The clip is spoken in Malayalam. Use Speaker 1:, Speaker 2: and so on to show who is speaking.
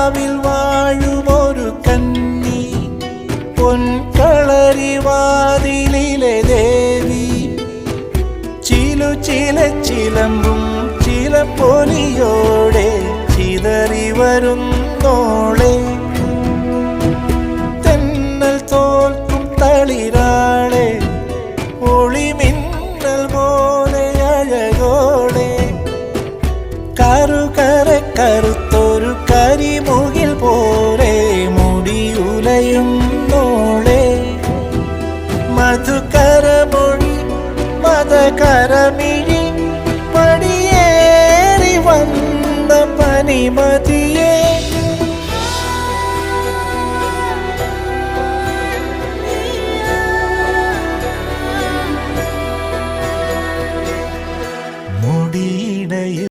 Speaker 1: കാവിൽ വാഴുമൊരു കന്നി, പൊൻകളരിവാതിലിലെ ദേവി, ചിലച്ചിലമ്പും ചിലപ്പൊലിയോടെ ചിതറി വരുന്നോളെ. തെന്നൽ തോൽക്കും തളിരാളെ, ഒളിമിന്നൽ പോലെ അഴകോടെ, കറുത്തൊരു കരിമുകിൽ പോലെ മുടിയുലയുന്നോളെ. മധുകരമൊഴി മതകരമിഴി പടിയേറി വന്ന പനിമതിയെ, മുടിയിടയിൽ